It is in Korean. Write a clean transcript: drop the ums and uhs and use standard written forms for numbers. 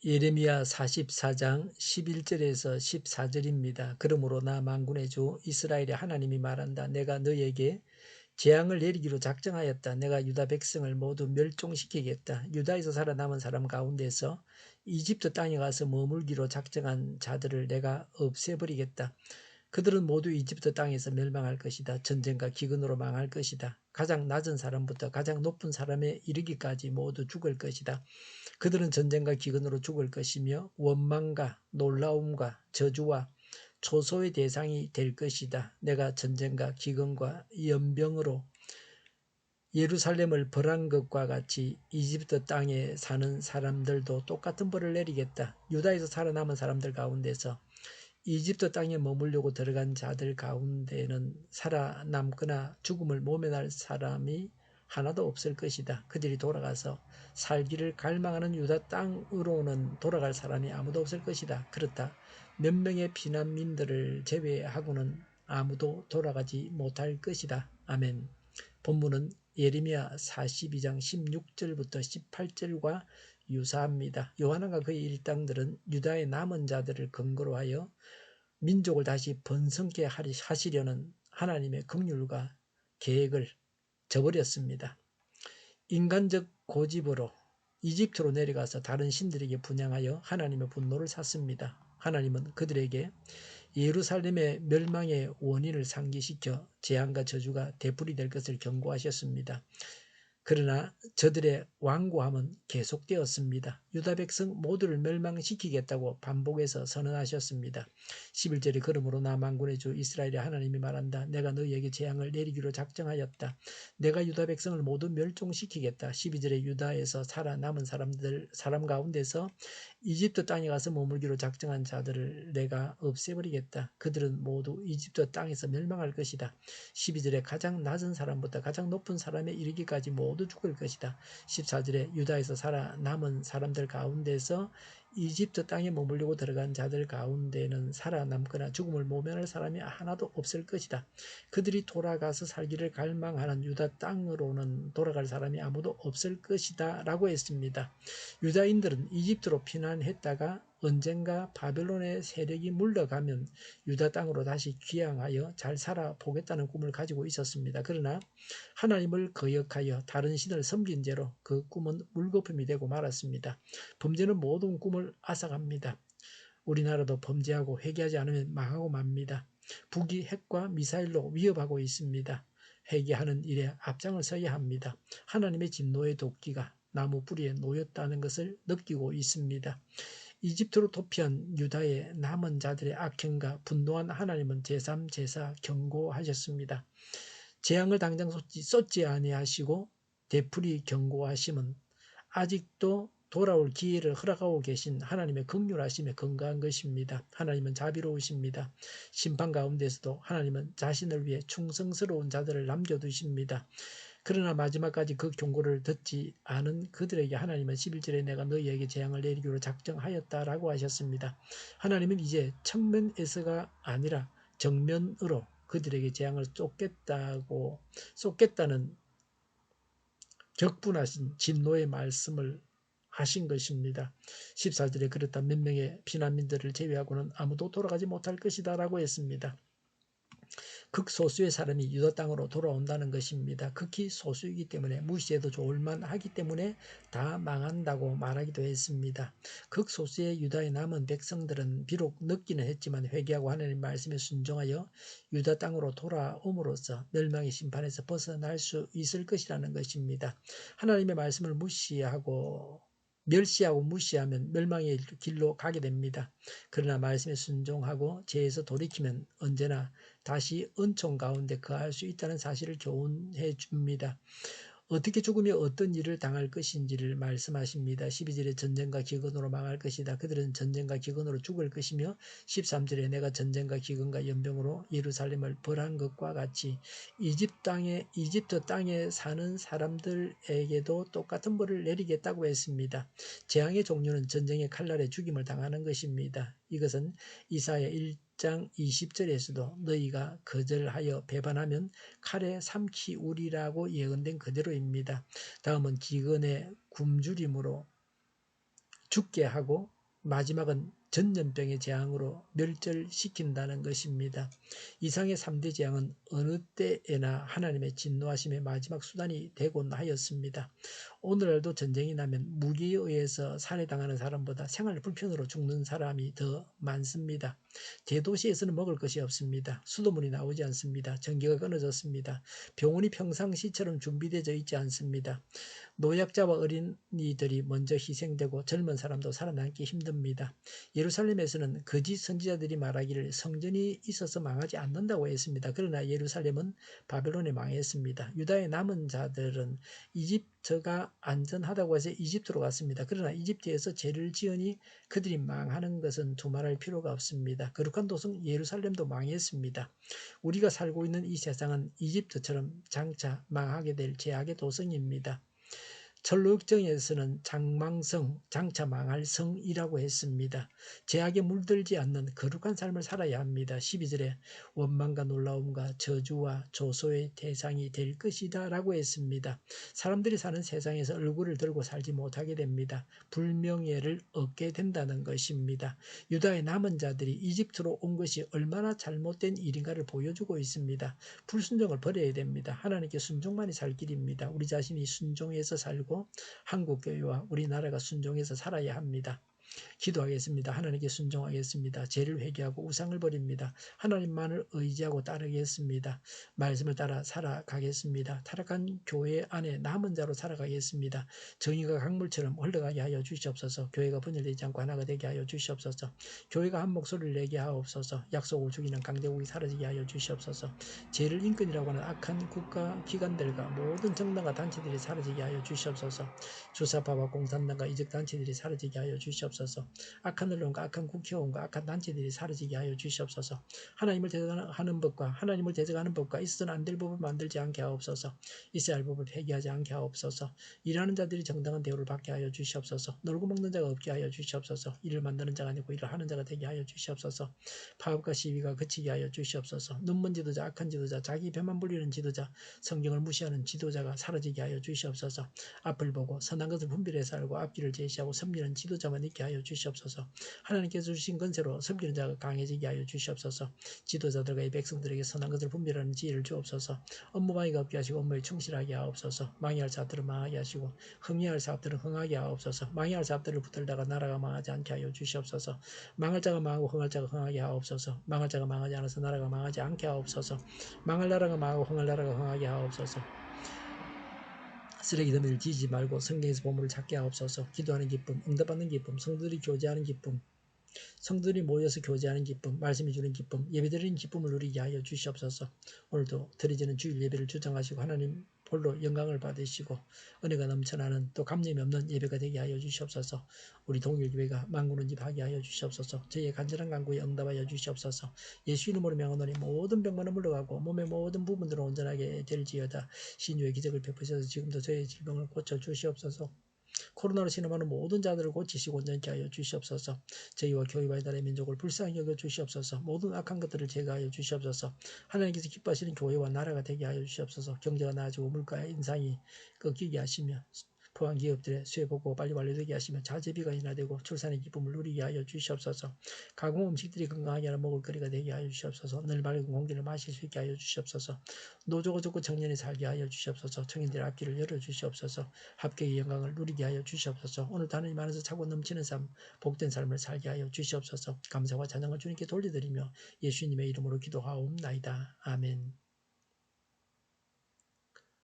예레미야 44장 11절에서 14절입니다. 그러므로 나 만군의 주 이스라엘의 하나님이 말한다. 내가 너에게 재앙을 내리기로 작정하였다. 내가 유다 백성을 모두 멸종시키겠다. 유다에서 살아남은 사람 가운데서 이집트 땅에 가서 머물기로 작정한 자들을 내가 없애버리겠다. 그들은 모두 이집트 땅에서 멸망할 것이다. 전쟁과 기근으로 망할 것이다. 가장 낮은 사람부터 가장 높은 사람에 이르기까지 모두 죽을 것이다. 그들은 전쟁과 기근으로 죽을 것이며 원망과 놀라움과 저주와 초소의 대상이 될 것이다. 내가 전쟁과 기근과 연병으로 예루살렘을 벌한 것과 같이 이집트 땅에 사는 사람들도 똑같은 벌을 내리겠다. 유다에서 살아남은 사람들 가운데서 이집트 땅에 머물려고 들어간 자들 가운데는 살아남거나 죽음을 모면할 사람이 하나도 없을 것이다. 그들이 돌아가서 살기를 갈망하는 유다 땅으로는 돌아갈 사람이 아무도 없을 것이다. 그렇다. 몇 명의 피난민들을 제외하고는 아무도 돌아가지 못할 것이다. 아멘. 본문은 예레미야 42장 16절부터 18절과 유사합니다. 요한과 그의 일당들은 유다의 남은 자들을 근거로 하여 민족을 다시 번성케 하시려는 하나님의 긍휼과 계획을 저버렸습니다. 인간적 고집으로 이집트로 내려가서 다른 신들에게 분향하여 하나님의 분노를 샀습니다. 하나님은 그들에게 예루살렘의 멸망의 원인을 상기시켜 재앙과 저주가 되풀이될 것을 경고하셨습니다. 그러나 저들의 완고함은 계속되었습니다. 유다 백성 모두를 멸망시키겠다고 반복해서 선언하셨습니다. 11절에 그러므로 나 만군의 주 이스라엘의 하나님이 말한다. 내가 너희에게 재앙을 내리기로 작정하였다. 내가 유다 백성을 모두 멸종시키겠다. 12절에 유다에서 살아남은 사람 가운데서 이집트 땅에 가서 머물기로 작정한 자들을 내가 없애버리겠다. 그들은 모두 이집트 땅에서 멸망할 것이다. 12절에 가장 낮은 사람부터 가장 높은 사람에 이르기까지 모두 죽을 것이다. 14절에 유다에서 살아남은 사람들 가운데서 이집트 땅에 머물려고 들어간 자들 가운데는 살아남거나 죽음을 모면할 사람이 하나도 없을 것이다. 그들이 돌아가서 살기를 갈망하는 유다 땅으로는 돌아갈 사람이 아무도 없을 것이다 라고 했습니다. 유다인들은 이집트로 피난했다가 언젠가 바벨론의 세력이 물러가면 유다 땅으로 다시 귀향하여 잘 살아보겠다는 꿈을 가지고 있었습니다. 그러나 하나님을 거역하여 다른 신을 섬긴 죄로 그 꿈은 물거품이 되고 말았습니다. 범죄는 모든 꿈을 앗아갑니다. 우리나라도 범죄하고 회개하지 않으면 망하고 맙니다. 북이 핵과 미사일로 위협하고 있습니다. 회개하는 일에 앞장을 서야 합니다. 하나님의 진노의 도끼가 나무 뿌리에 놓였다는 것을 느끼고 있습니다. 이집트로 도피한 유다의 남은 자들의 악행과 분노한 하나님은 제3, 제4 경고하셨습니다. 재앙을 당장 쏟지 아니하시고 되풀이 경고하심은 아직도 돌아올 기회를 허락하고 계신 하나님의 긍휼하심에 근거한 것입니다. 하나님은 자비로우십니다. 심판 가운데서도 하나님은 자신을 위해 충성스러운 자들을 남겨두십니다. 그러나 마지막까지 그 경고를 듣지 않은 그들에게 하나님은 11절에 내가 너희에게 재앙을 내리기로 작정하였다라고 하셨습니다. 하나님은 이제 측면에서가 아니라 정면으로 그들에게 재앙을 쏟겠다는 격분하신 진노의 말씀을 하신 것입니다. 14절에 그렇다 몇 명의 피난민들을 제외하고는 아무도 돌아가지 못할 것이다 라고 했습니다. 극소수의 사람이 유다 땅으로 돌아온다는 것입니다. 극히 소수이기 때문에 무시해도 좋을 만하기 때문에 다 망한다고 말하기도 했습니다. 극소수의 유다의 남은 백성들은 비록 늦기는 했지만 회개하고 하나님 말씀에 순종하여 유다 땅으로 돌아옴으로써 멸망의 심판에서 벗어날 수 있을 것이라는 것입니다. 하나님의 말씀을 멸시하고 무시하면 멸망의 길로 가게 됩니다. 그러나 말씀에 순종하고 죄에서 돌이키면 언제나 다시 은총 가운데 거할 수 있다는 사실을 교훈해 줍니다. 어떻게 죽으며 어떤 일을 당할 것인지를 말씀하십니다. 12절에 전쟁과 기근으로 망할 것이다. 그들은 전쟁과 기근으로 죽을 것이며 13절에 내가 전쟁과 기근과 연병으로 예루살렘을 벌한 것과 같이 이집트 땅에 사는 사람들에게도 똑같은 벌을 내리겠다고 했습니다. 재앙의 종류는 전쟁의 칼날에 죽임을 당하는 것입니다. 이것은 이사야 1장 20절에서도 너희가 거절하여 배반하면 칼에 삼키우리라고 예언된 그대로입니다. 다음은 기근의 굶주림으로 죽게 하고 마지막은 전염병의 재앙으로 멸절시킨다는 것입니다. 이상의 3대 재앙은 어느 때에나 하나님의 진노하심의 마지막 수단이 되곤 하였습니다. 오늘날도 전쟁이 나면 무기에 의해서 살해당하는 사람보다 생활 불편으로 죽는 사람이 더 많습니다. 대도시에서는 먹을 것이 없습니다. 수돗물이 나오지 않습니다. 전기가 끊어졌습니다. 병원이 평상시처럼 준비되어 있지 않습니다. 노약자와 어린이들이 먼저 희생되고 젊은 사람도 살아남기 힘듭니다. 예루살렘에서는 거짓 선지자들이 말하기를 성전이 있어서 망하지 않는다고 했습니다. 그러나 예루살렘은 바벨론에 망했습니다. 유다의 남은 자들은 이집트가 안전하다고 해서 이집트로 갔습니다. 그러나 이집트에서 죄를 지으니 그들이 망하는 것은 두말할 필요가 없습니다. 거룩한 도성 예루살렘도 망했습니다. 우리가 살고 있는 이 세상은 이집트처럼 장차 망하게 될 죄악의 도성입니다. 철로역정에서는 장망성, 장차 망할 성이라고 했습니다. 죄악에 물들지 않는 거룩한 삶을 살아야 합니다. 12절에 원망과 놀라움과 저주와 조소의 대상이 될 것이다 라고 했습니다. 사람들이 사는 세상에서 얼굴을 들고 살지 못하게 됩니다. 불명예를 얻게 된다는 것입니다. 유다의 남은 자들이 이집트로 온 것이 얼마나 잘못된 일인가를 보여주고 있습니다. 불순종을 버려야 됩니다. 하나님께 순종만이 살 길입니다. 우리 자신이 순종해서 살고 한국교회와 우리나라가 순종해서 살아야 합니다. 기도하겠습니다. 하나님께 순종하겠습니다. 죄를 회개하고 우상을 버립니다. 하나님만을 의지하고 따르겠습니다. 말씀을 따라 살아가겠습니다. 타락한 교회 안에 남은 자로 살아가겠습니다. 정의가 강물처럼 흘러가게 하여 주시옵소서. 교회가 분열되지 않고 하나가 되게 하여 주시옵소서. 교회가 한 목소리를 내게 하옵소서. 약속을 죽이는 강대국이 사라지게 하여 주시옵소서. 죄를 인권이라고 하는 악한 국가 기관들과 모든 정당과 단체들이 사라지게 하여 주시옵소서. 주사파와 공산당과 이적 단체들이 사라지게 하여 주시옵소서. 악한 언론과 악한 국회의원과 악한 단체들이 사라지게 하여 주시옵소서. 하나님을 대적하는 법과 하나님을 대적하는 법과 있어서는 안 될 법을 만들지 않게 하옵소서. 있어야 할 법을 폐기하지 않게 하옵소서. 일하는 자들이 정당한 대우를 받게 하여 주시옵소서. 놀고 먹는 자가 없게 하여 주시옵소서. 일을 만드는 자가 아니고 일을 하는 자가 되게 하여 주시옵소서. 파업과 시위가 그치게 하여 주시옵소서. 눈먼 지도자, 악한 지도자, 자기 배만 불리는 지도자, 성경을 무시하는 지도자가 사라지게 하여 주시옵소서. 앞을 보고 선한 것을 분별해서 알고 앞길을 제시하고 섬기는 지도자만 있게 하여 주시옵소서. 하나님께서 주신 건세로 섬기는 자가 강해지게 하여 주시옵소서. 지도자들과 이 백성들에게 선한 것을 분별하는 지혜를 주옵소서. 업무방해가 없게 하시고 업무에 충실하게 하옵소서. 망해할 사업들을 망하게 하시고 흥해할 사업들은 흥하게 하옵소서. 망해할 사업들을 붙들다가 나라가 망하지 않게 하여 주시옵소서. 망할 자가 망하고 흥할 자가 흥하게 하옵소서. 망할 자가 망하지 않아서 나라가 망하지 않게 하옵소서. 망할 나라가 망하고 흥할 나라가 흥하게 하옵소서. 쓰레기 더미를 지지 말고 성경에서 보물을 찾게 하옵소서. 기도하는 기쁨, 응답받는 기쁨, 성도들이 교제하는 기쁨, 성도들이 모여서 교제하는 기쁨, 말씀이 주는 기쁨, 예배드리는 기쁨을 누리게 하여 주시옵소서. 오늘도 드려지는 주일 예배를 주장하시고 하나님 홀로 영광을 받으시고 은혜가 넘쳐나는 또 감염이 없는 예배가 되게 하여 주시옵소서. 우리 동일교회가 만군의 집 하게 하여 주시옵소서. 저희의 간절한 간구에 응답하여 주시옵소서. 예수 이름으로 명하노니 모든 병만은 물러가고 몸의 모든 부분들은 온전하게 될지어다. 신유의 기적을 베푸셔서 지금도 저희의 질병을 고쳐 주시옵소서. 코로나로 신음하는 모든 자들을 고치시고 온전케 하여 주시옵소서. 저희와 교회와 나라의 민족을 불쌍히 여겨 주시옵소서. 모든 악한 것들을 제거하여 주시옵소서. 하나님께서 기뻐하시는 교회와 나라가 되게 하여 주시옵소서. 경제가 나아지고 물가의 인상이 꺾이게 하시며 포항 기업들의 수혜복고 빨리 완료되게 하시며 자재비가 인하되고 출산의 기쁨을 누리게 하여 주시옵소서. 가공 음식들이 건강하게 하는 먹을거리가 되게 하여 주시옵소서. 늘 맑은 공기를 마실 수 있게 하여 주시옵소서. 노조가 좋고 청년이 살게 하여 주시옵소서. 청년들의 앞길을 열어 주시옵소서. 합격의 영광을 누리게 하여 주시옵소서. 오늘도 하나님 안에서 차고 넘치는 삶, 복된 삶을 살게 하여 주시옵소서. 감사와 찬양을 주님께 돌려드리며 예수님의 이름으로 기도하옵나이다. 아멘.